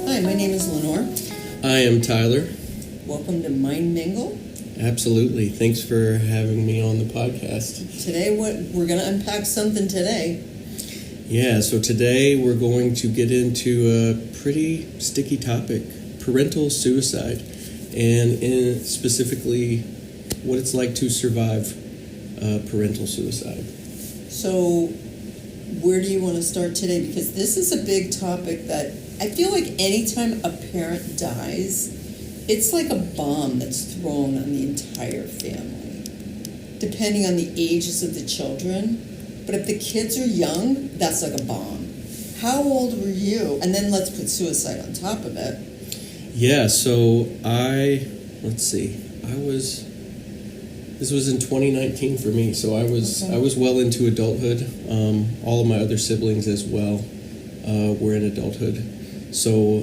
Hi, my name is Lenore. I am Tyler. Welcome to Mingle. Absolutely. Thanks for having me on the podcast. Today, we're going to unpack something today. Yeah, so today we're going to get into a pretty sticky topic, parental suicide, and specifically what it's like to survive parental suicide. So, where do you want to start today? Because this is a big topic that I feel like anytime a parent dies, it's like a bomb that's thrown on the entire family, depending on the ages of the children. But if the kids are young, that's like a bomb. How old were you? And then let's put suicide on top of it. Yeah, so this was in 2019 for me, so I was well into adulthood. All of my other siblings as well were in adulthood. So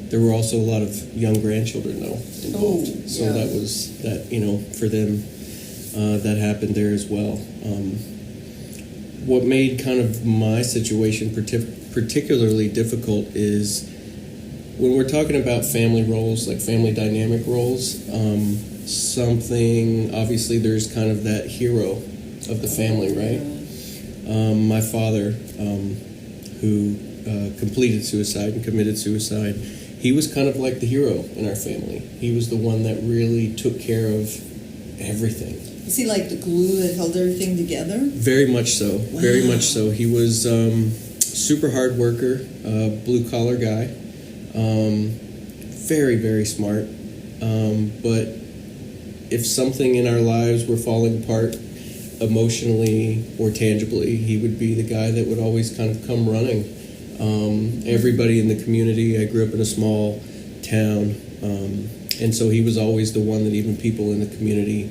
there were also a lot of young grandchildren, though, involved. Oh, yeah. So that was, for them, that happened there as well. What made kind of my situation particularly difficult is when we're talking about family roles, like family dynamic roles, obviously there's kind of that hero of the family, right? My father, who completed suicide and committed suicide, he was kind of like the hero in our family. He was the one that really took care of everything. Is he like the glue that held everything together? Very much so. Wow. Very much so. He was super hard worker, blue collar guy, very, very smart. But if something in our lives were falling apart emotionally or tangibly, he would be the guy that would always kind of come running. Everybody in the community, I grew up in a small town, and so he was always the one that even people in the community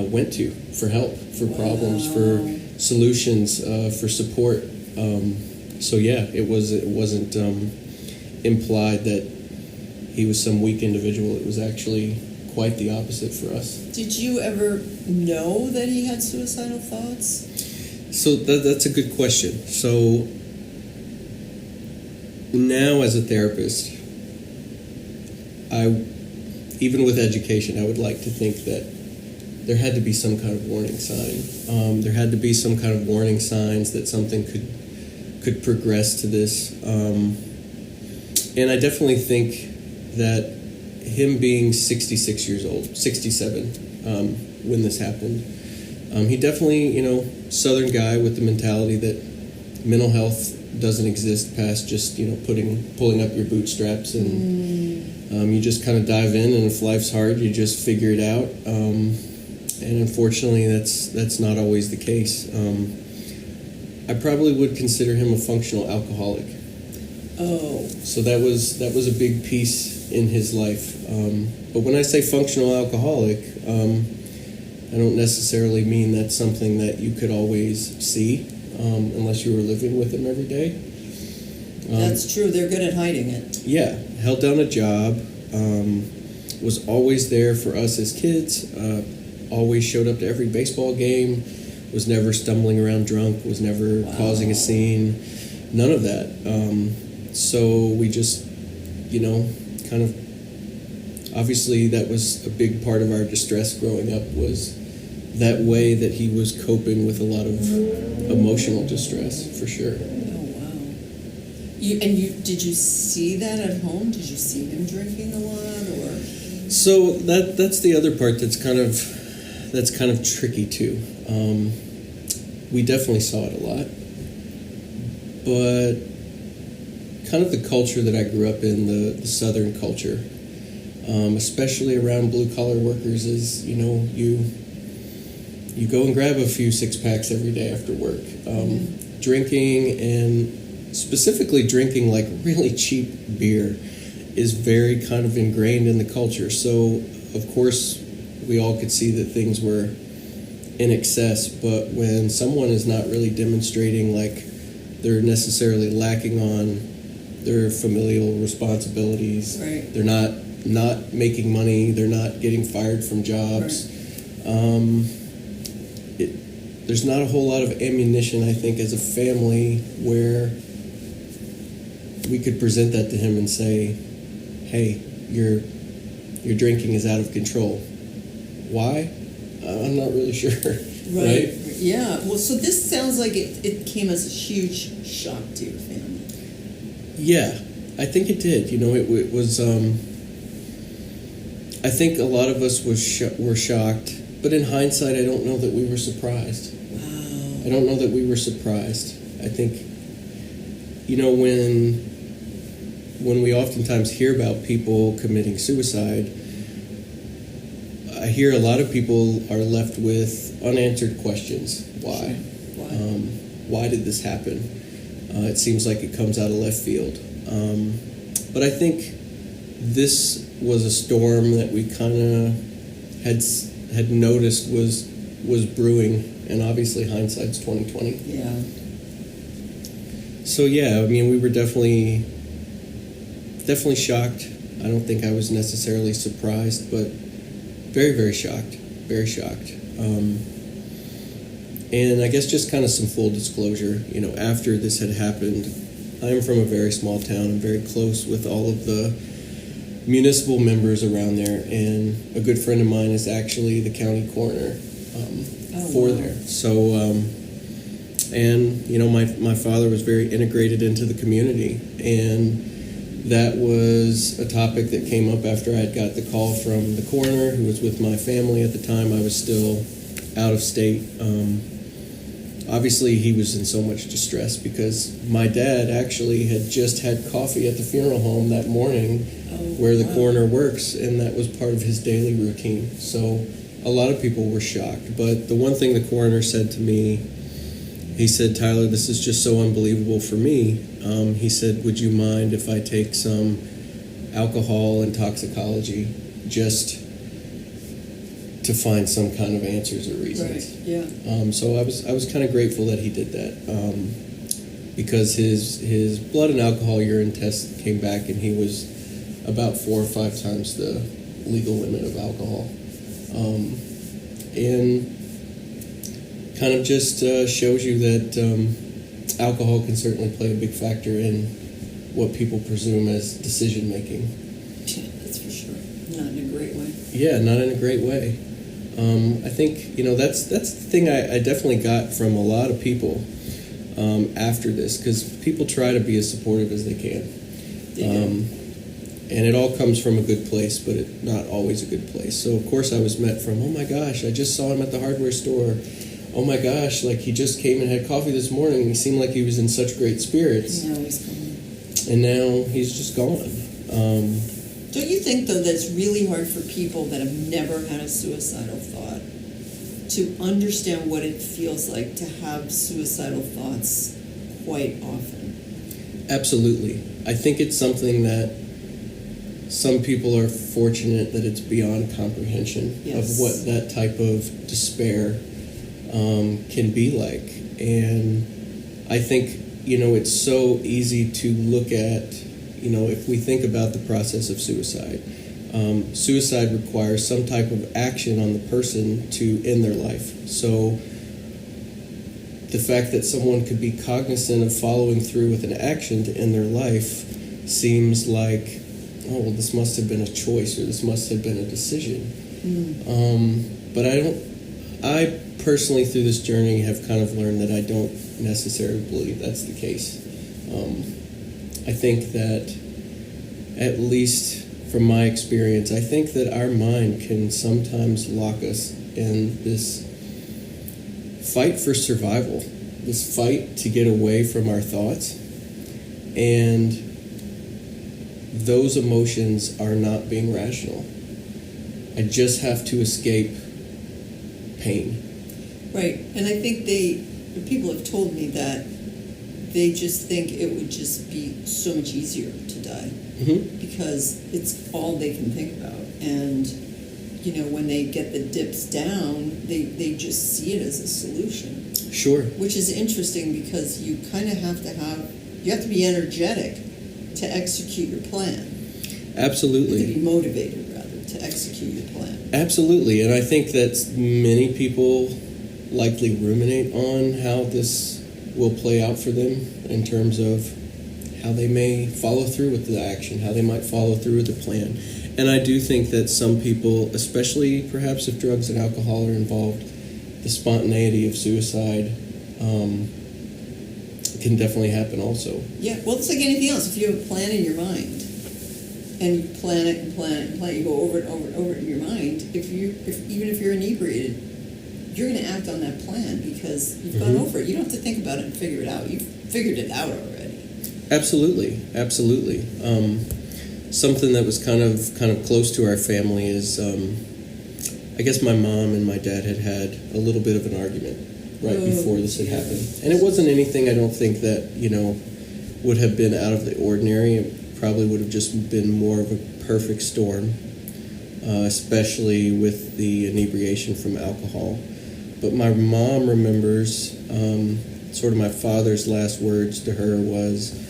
went to for help, for problems, for solutions, for support. So yeah, it wasn't implied that he was some weak individual. It was actually quite the opposite for us. Did you ever know that he had suicidal thoughts? So that's a good question. So now as a therapist, even with education, I would like to think that there had to be some kind of warning sign. There had to be some kind of warning signs that something could progress to this. And I definitely think that him being 66 years old, 67, when this happened, he definitely, Southern guy with the mentality that mental health doesn't exist past just, pulling up your bootstraps and you just kind of dive in, and if life's hard, you just figure it out. And unfortunately, that's not always the case. I probably would consider him a functional alcoholic. Oh. So that was a big piece in his life. But when I say functional alcoholic, I don't necessarily mean that's something that you could always see unless you were living with him every day. That's true. They're good at hiding it. Yeah. Held down a job. Was always there for us as kids. Always showed up to every baseball game. Was never stumbling around drunk. Was never causing a scene. None of that. So we just, kind of, obviously that was a big part of our distress growing up, was that way that he was coping with a lot of emotional distress, for sure. Oh, wow. Did you see that at home? Did you see him drinking a lot, or? So that's the other part that's kind of tricky too. We definitely saw it a lot, but kind of the culture that I grew up in, the Southern culture, especially around blue-collar workers, is, you go and grab a few six-packs every day after work. Drinking, and specifically drinking like really cheap beer, is very kind of ingrained in the culture. So, of course, we all could see that things were in excess, but when someone is not really demonstrating like they're necessarily lacking on their familial responsibilities. Right. They're not making money. They're not getting fired from jobs. Right. There's not a whole lot of ammunition, I think, as a family where we could present that to him and say, hey, your drinking is out of control. Why? I'm not really sure. Right? Yeah. Well, so this sounds like it came as a huge shock to your family. Yeah, I think it did. It was. I think a lot of us were shocked, but in hindsight, I don't know that we were surprised. Wow. I don't know that we were surprised. I think, when we oftentimes hear about people committing suicide, I hear a lot of people are left with unanswered questions. Why? Sure. Why did this happen? It seems like it comes out of left field. But I think this was a storm that we kind of had noticed was brewing, and obviously hindsight's 20/20. Yeah. So yeah, I mean, we were definitely shocked. I don't think I was necessarily surprised, but very, very shocked. Very shocked. And I guess just kind of some full disclosure, after this had happened, I'm from a very small town. I'm very close with all of the municipal members around there, and a good friend of mine is actually the county coroner for wow. there. So, my father was very integrated into the community, and that was a topic that came up after I had got the call from the coroner, who was with my family at the time. I was still out of state. Obviously, he was in so much distress because my dad actually had just had coffee at the funeral home that morning where the coroner works, and that was part of his daily routine. So a lot of people were shocked. But the one thing the coroner said to me, he said, Tyler, this is just so unbelievable for me. He said, would you mind if I take some alcohol and toxicology just to find some kind of answers or reasons? Right, yeah. So I was kind of grateful that he did that, because his blood and alcohol urine test came back and he was about 4 or 5 times the legal limit of alcohol. And kind of just shows you that alcohol can certainly play a big factor in what people presume as decision making. Yeah, that's for sure. Not in a great way. Yeah, not in a great way. I think that's the thing I definitely got from a lot of people after this, because people try to be as supportive as they can. And it all comes from a good place, but not always a good place. So of course I was met from, oh my gosh, I just saw him at the hardware store. Oh my gosh, like he just came and had coffee this morning and he seemed like he was in such great spirits. Now he's gone. And now he's just gone. Don't you think, though, that it's really hard for people that have never had a suicidal thought to understand what it feels like to have suicidal thoughts quite often? Absolutely. I think it's something that some people are fortunate that it's beyond comprehension of what that type of despair can be like. And I think, it's so easy to look at, if we think about the process of suicide, suicide requires some type of action on the person to end their life. So the fact that someone could be cognizant of following through with an action to end their life seems like, oh, well, this must have been a choice, or this must have been a decision. But I personally, through this journey, have kind of learned that I don't necessarily believe that's the case. I think that, at least from my experience, I think that our mind can sometimes lock us in this fight for survival, this fight to get away from our thoughts, and those emotions are not being rational. I just have to escape pain. Right, and I think people have told me that they just think it would just be so much easier to die, because it's all they can think about. And, when they get the dips down, they just see it as a solution. Sure. Which is interesting, because you kind of have to be energetic to execute your plan. Absolutely. You have to be motivated, rather, to execute your plan. Absolutely, and I think that many people likely ruminate on how this will play out for them in terms of how they may follow through with the action, how they might follow through with the plan. And I do think that some people, especially perhaps if drugs and alcohol are involved, the spontaneity of suicide can definitely happen also. Yeah, well, it's like anything else. If you have a plan in your mind, and you plan it and plan it and plan it, you go over it, over it, over it in your mind, even if you're inebriated, you're going to act on that plan because you've gone over it. You don't have to think about it and figure it out. You've figured it out already. Absolutely. Something that was kind of close to our family is, I guess my mom and my dad had a little bit of an argument right before this had happened, and it wasn't anything I don't think that would have been out of the ordinary. It probably would have just been more of a perfect storm, especially with the inebriation from alcohol. But my mom remembers sort of my father's last words to her was,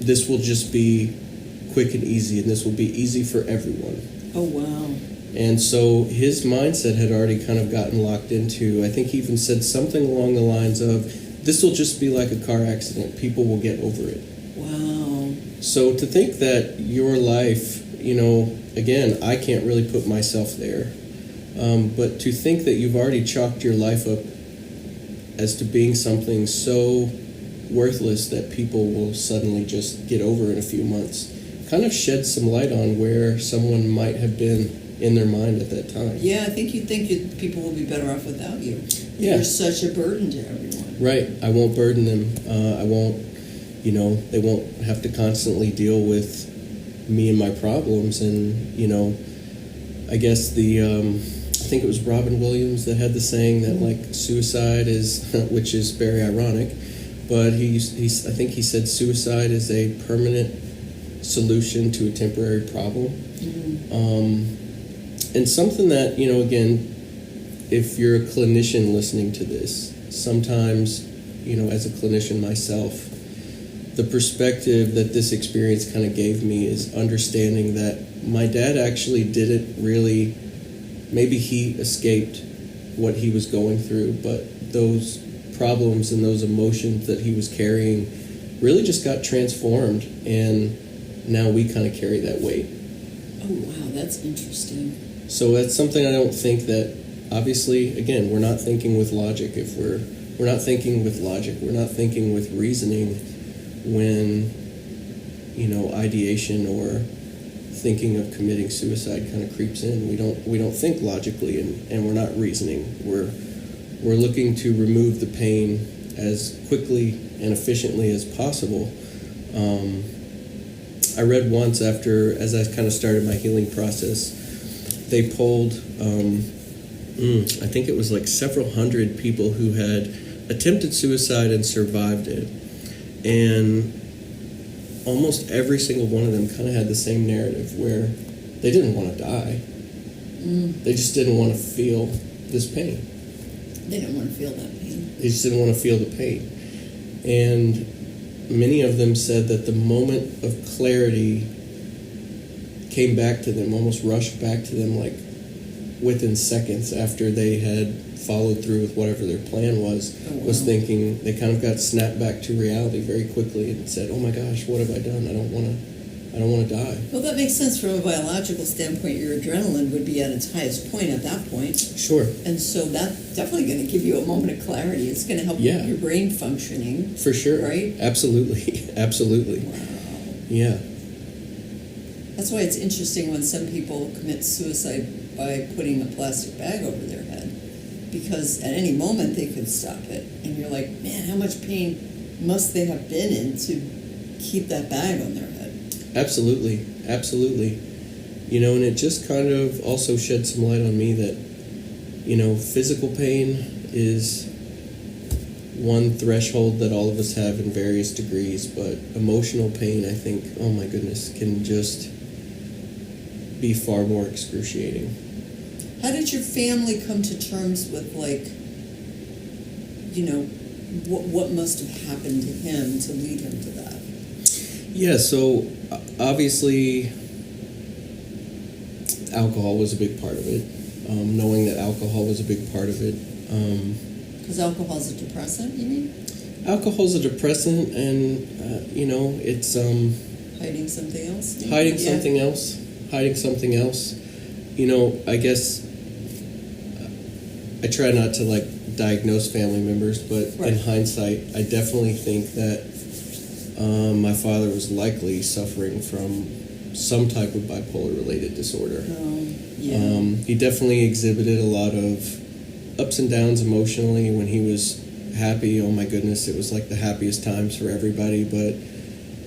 this will just be quick and easy, and this will be easy for everyone. Oh, wow. And so his mindset had already kind of gotten locked into, I think he even said something along the lines of, this will just be like a car accident. People will get over it. Wow. So to think that your life, again, I can't really put myself there, but to think that you've already chalked your life up as to being something so worthless that people will suddenly just get over in a few months kind of sheds some light on where someone might have been in their mind at that time. Yeah, I think people will be better off without you. Yeah. You're such a burden to everyone. Right. I won't burden them. I won't, they won't have to constantly deal with me and my problems. And, I guess I think it was Robin Williams that had the saying that suicide is, which is very ironic, but I think he said suicide is a permanent solution to a temporary problem. And something that, again, if you're a clinician listening to this, sometimes, as a clinician myself, the perspective that this experience kind of gave me is understanding that my dad actually didn't really, maybe he escaped what he was going through, but those problems and those emotions that he was carrying really just got transformed, and now we kind of carry that weight. Oh, wow, that's interesting. So that's something I don't think that, obviously, again, we're not thinking with logic. If we're not thinking with logic, we're not thinking with reasoning when, ideation or thinking of committing suicide kind of creeps in. We don't think logically, and we're not reasoning. We're looking to remove the pain as quickly and efficiently as possible. I read once as I kind of started my healing process, they polled, I think it was like several hundred people who had attempted suicide and survived it. And almost every single one of them kind of had the same narrative where they didn't want to die. They just didn't want to feel this pain. They didn't want to feel that pain. They just didn't want to feel the pain. And many of them said that the moment of clarity came back to them, almost rushed back to them like within seconds after they had followed through with whatever their plan was. Oh, wow. Was thinking, they kind of got snapped back to reality very quickly and said, oh my gosh, what have I done? I don't want to die. Well, that makes sense from a biological standpoint. Your adrenaline would be at its highest point at that point. Sure. And so that's definitely going to give you a moment of clarity. It's going to help your brain functioning. For sure. Right? Absolutely. Absolutely. Wow. Yeah. That's why it's interesting when some people commit suicide by putting a plastic bag over their head, because at any moment they could stop it. And you're like, man, how much pain must they have been in to keep that bag on their head? Absolutely. Absolutely. And it just kind of also shed some light on me that, physical pain is one threshold that all of us have in various degrees, but emotional pain, I think, oh my goodness, can just be far more excruciating. How did your family come to terms with, what must have happened to him to lead him to that? Yeah, so obviously alcohol was a big part of it. Knowing that alcohol was a big part of it. Because alcohol's a depressant, you mean? Alcohol's a depressant, and it's Hiding something else? Maybe? hiding Yeah. something else. Hiding something else. I guess I try not to diagnose family members, but Right. in hindsight, I definitely think that my father was likely suffering from some type of bipolar-related disorder. Yeah. He definitely exhibited a lot of ups and downs emotionally. When he was happy, oh my goodness, it was like the happiest times for everybody. But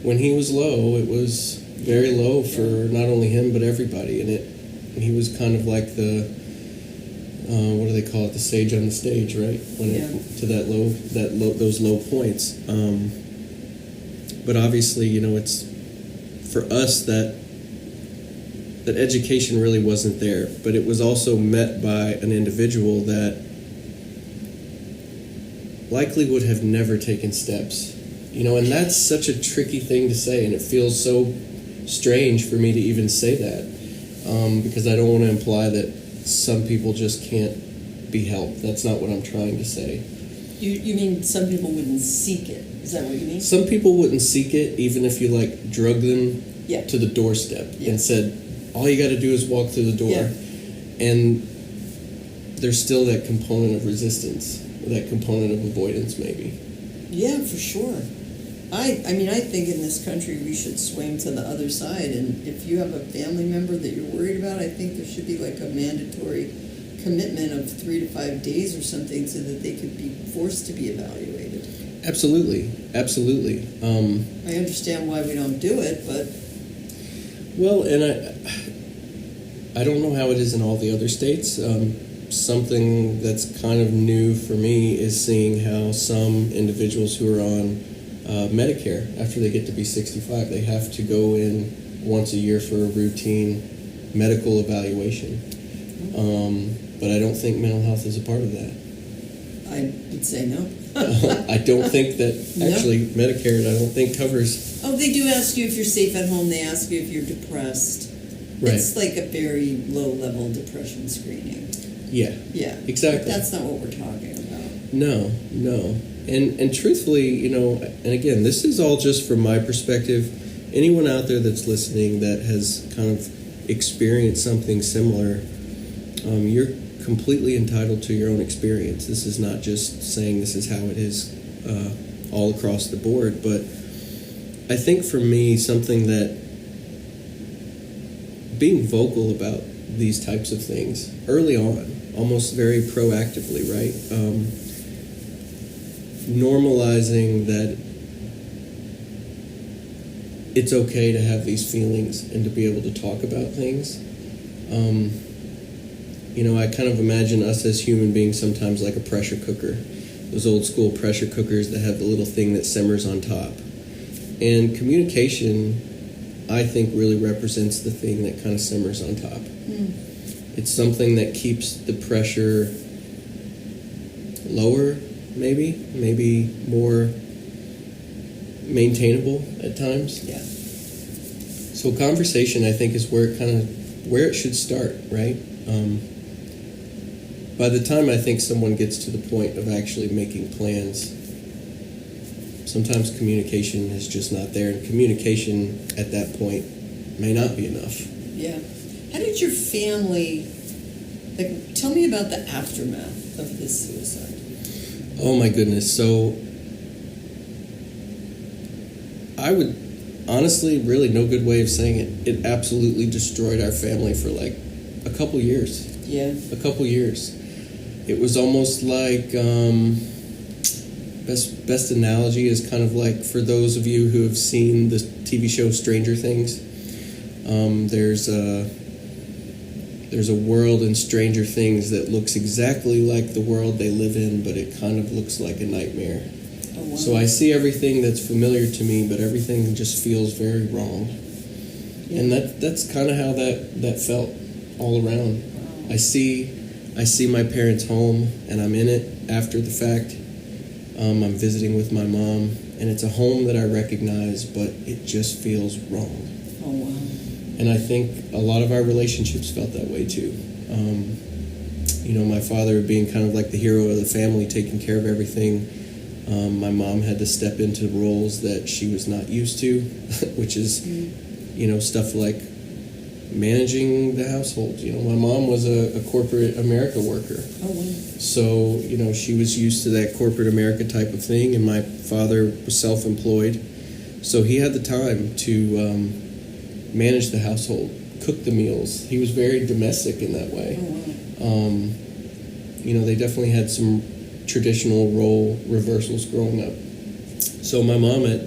when he was low, it was very low for not only him but everybody. And he was kind of like the what do they call it? The sage on the stage, right? When Yeah. to those low points. But obviously, it's for us that education really wasn't there, but it was also met by an individual that likely would have never taken steps. And that's such a tricky thing to say, and it feels so strange for me to even say that, because I don't want to imply that some people just can't be helped. That's not what I'm trying to say. You mean some people wouldn't seek it? Is that what you mean? Some people wouldn't seek it, even if you drug them Yeah. to the doorstep Yeah. and said, all you got to do is walk through the door. Yeah. And there's still that component of resistance, or that component of avoidance, maybe. Yeah, for sure. I think in this country we should swing to the other side, and if you have a family member that you're worried about, I think there should be a mandatory commitment of 3 to 5 days or something so that they could be forced to be evaluated. Absolutely. I understand why we don't do it, but... Well, and I don't know how it is in all the other states. Something that's kind of new for me is seeing how some individuals who are on Medicare, after they get to be 65, they have to go in once a year for a routine medical evaluation. But I don't think mental health is a part of that. I would say no. I don't think that actually Medicare, I don't think covers. Oh, they do ask you if you're safe at home. They ask you if you're depressed. Right. It's like a very low-level depression screening. Yeah. Yeah. Exactly. But that's not what we're talking about. No. And truthfully, and again, this is all just from my perspective. Anyone out there that's listening that has kind of experienced something similar, you're completely entitled to your own experience. This is not just saying this is how it is all across the board, but I think for me, something that being vocal about these types of things early on, almost very proactively, right? Normalizing that it's okay to have these feelings and to be able to talk about things. I kind of imagine us as human beings sometimes like a pressure cooker. Those old school pressure cookers that have the little thing that simmers on top. And communication, I think, really represents the thing that kind of simmers on top. It's something that keeps the pressure lower, maybe more maintainable at times. Yeah. So conversation, I think, is where it should start, right? By the time I think someone gets to the point of actually making plans, sometimes communication is just not there, and communication at that point may not be enough. Yeah. How did your family, tell me about the aftermath of this suicide. Oh my goodness. So I would honestly, really no good way of saying it. It absolutely destroyed our family for a couple years. Yeah. A couple years. It was almost like, best analogy is kind of like, for those of you who have seen the TV show Stranger Things, there's a world in Stranger Things that looks exactly like the world they live in, but it kind of looks like a nightmare. Oh, wow. So I see everything that's familiar to me, but everything just feels very wrong. Yeah. And that's kind of how that felt all around. Wow. I see my parents' home, and I'm in it after the fact. I'm visiting with my mom, and it's a home that I recognize, but it just feels wrong. Oh, wow. And I think a lot of our relationships felt that way too. my father being kind of like the hero of the family, taking care of everything. My mom had to step into roles that she was not used to, which is, stuff like managing the household. My mom was a corporate America worker. Oh, wow. So, she was used to that corporate America type of thing, and my father was self-employed. So he had the time to manage the household, cook the meals. He was very domestic in that way. Oh, wow. They definitely had some traditional role reversals growing up. So my mom at,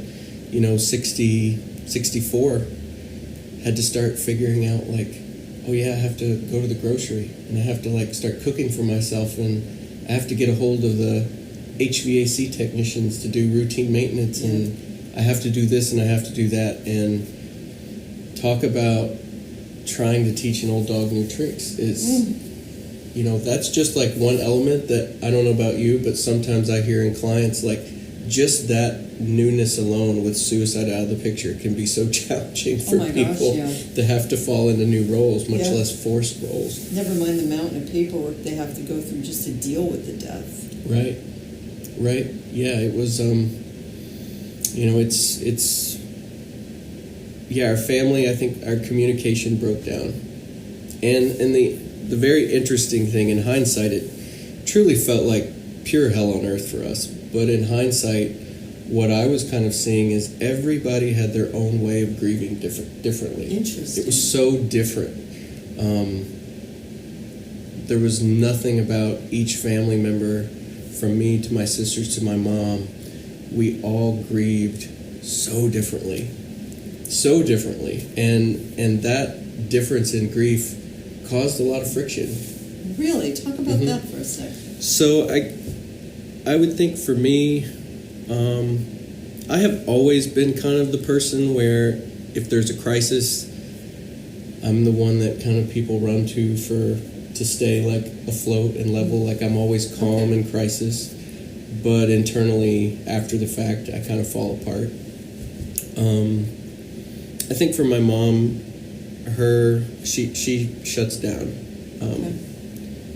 64 had to start figuring out oh yeah, I have to go to the grocery and I have to start cooking for myself, and I have to get a hold of the HVAC technicians to do routine maintenance, and I have to do this and I have to do that. And talk about trying to teach an old dog new tricks is, that's just one element that I don't know about you, but sometimes I hear in clients just that newness alone with suicide out of the picture can be so challenging for people to have to fall into new roles, much less forced roles. Never mind the mountain of paperwork they have to go through just to deal with the death. Right. Yeah, it was, our family, I think our communication broke down. And the very interesting thing in hindsight, it truly felt like pure hell on earth for us. But in hindsight, what I was kind of seeing is everybody had their own way of grieving differently. Interesting. It was so different. There was nothing about each family member, from me to my sisters to my mom. We all grieved so differently. And that difference in grief caused a lot of friction. Really? Talk about that for a sec. So I would think for me, I have always been kind of the person where if there's a crisis, I'm the one that kind of people run to stay afloat and level. I'm always calm in crisis, but internally after the fact, I kind of fall apart. I think for my mom, she shuts down.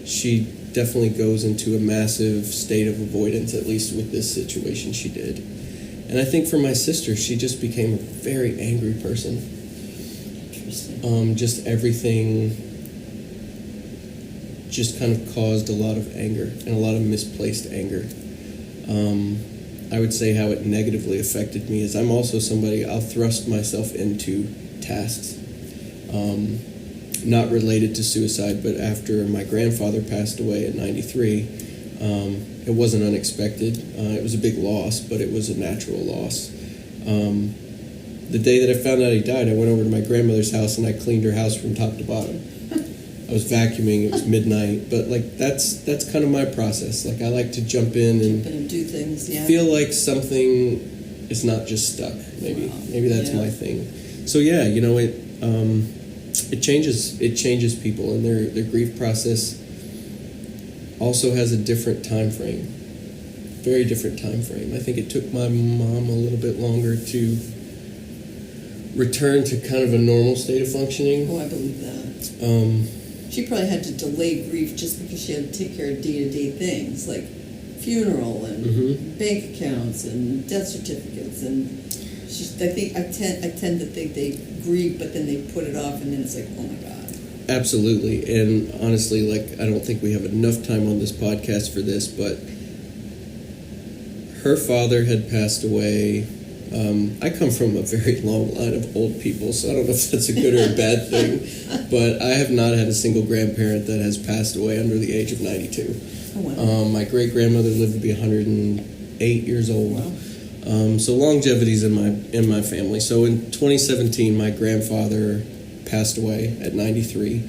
She definitely goes into a massive state of avoidance, at least with this situation she did. And I think for my sister, she just became a very angry person. Interesting. Just everything just kind of caused a lot of anger and a lot of misplaced anger. I would say how it negatively affected me is I'm also somebody, I'll thrust myself into tasks. Not related to suicide, but after my grandfather passed away at 93, it wasn't unexpected. It was a big loss, but it was a natural loss. The day that I found out he died, I went over to my grandmother's house and I cleaned her house from top to bottom. I was vacuuming, it was midnight, but that's kind of my process. I like to jump in and do things, feel like something is not just stuck, maybe. Wow. Maybe that's my thing. So it changes people, and their grief process also has a different time frame, very different time frame. I think it took my mom a little bit longer to return to kind of a normal state of functioning. Oh, I believe that. She probably had to delay grief just because she had to take care of day-to-day things like funeral and bank accounts and death certificates, and I tend to think they grieve, but then they put it off, and then it's oh my God. Absolutely. And honestly, I don't think we have enough time on this podcast for this, but her father had passed away. I come from a very long line of old people, so I don't know if that's a good or a bad thing, but I have not had a single grandparent that has passed away under the age of 92. Oh, wow. My great-grandmother lived to be 108 years old. Wow. So longevity's in my family. So in 2017, my grandfather passed away at 93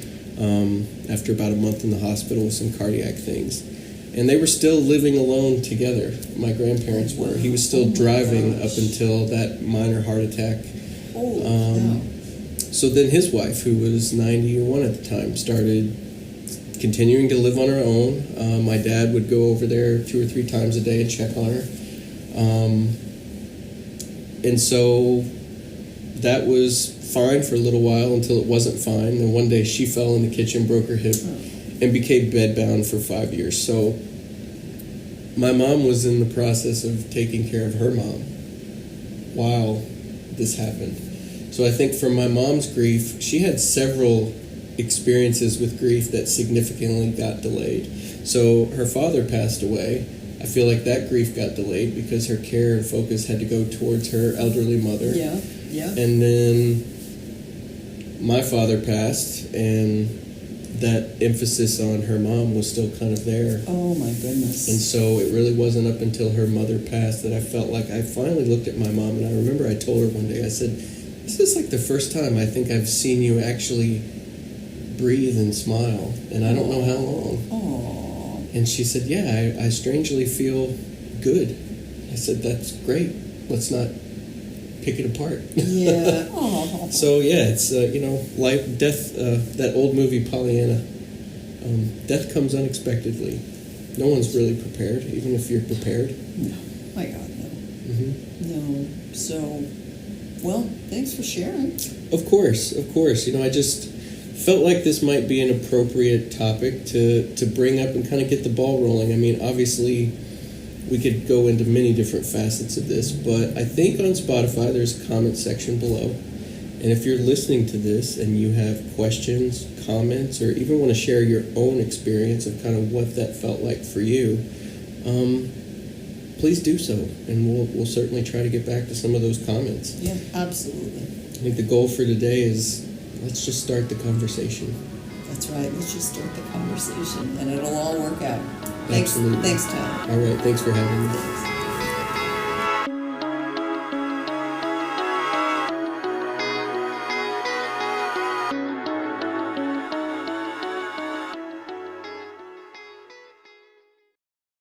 after about a month in the hospital with some cardiac things. And they were still living alone together. My grandparents were. He was still driving up until that minor heart attack. So then his wife, who was 91 at the time, started continuing to live on her own. My dad would go over there 2 or 3 times a day and check on her. And so that was fine for a little while until it wasn't fine. And one day she fell in the kitchen, broke her hip, and became bedbound for 5 years. So my mom was in the process of taking care of her mom while this happened. So I think for my mom's grief, she had several experiences with grief that significantly got delayed. So her father passed away. I feel like that grief got delayed because her care and focus had to go towards her elderly mother. Yeah, yeah. And then my father passed, and that emphasis on her mom was still kind of there. Oh my goodness. And so it really wasn't up until her mother passed that I felt like I finally looked at my mom, and I remember I told her one day, I said, this is like the first time I think I've seen you actually breathe and smile, and I don't know how long. Aww. And she said, yeah, I strangely feel good. I said, that's great. Let's not pick it apart. Yeah. Aww. So yeah, it's life, death. That old movie Pollyanna. Death comes unexpectedly. No one's really prepared, even if you're prepared. No, my God, no. Mm-hmm. No. So, well, thanks for sharing. Of course. I just felt like this might be an appropriate topic to bring up and kind of get the ball rolling. I mean, obviously, we could go into many different facets of this, but I think on Spotify there's a comment section below. And if you're listening to this and you have questions, comments, or even want to share your own experience of kind of what that felt like for you, please do so. And we'll certainly try to get back to some of those comments. Yeah, absolutely. I think the goal for today is let's just start the conversation. That's right. Let's just start the conversation, and it'll all work out. Absolutely. Thanks, Tom. All right. Thanks for having me.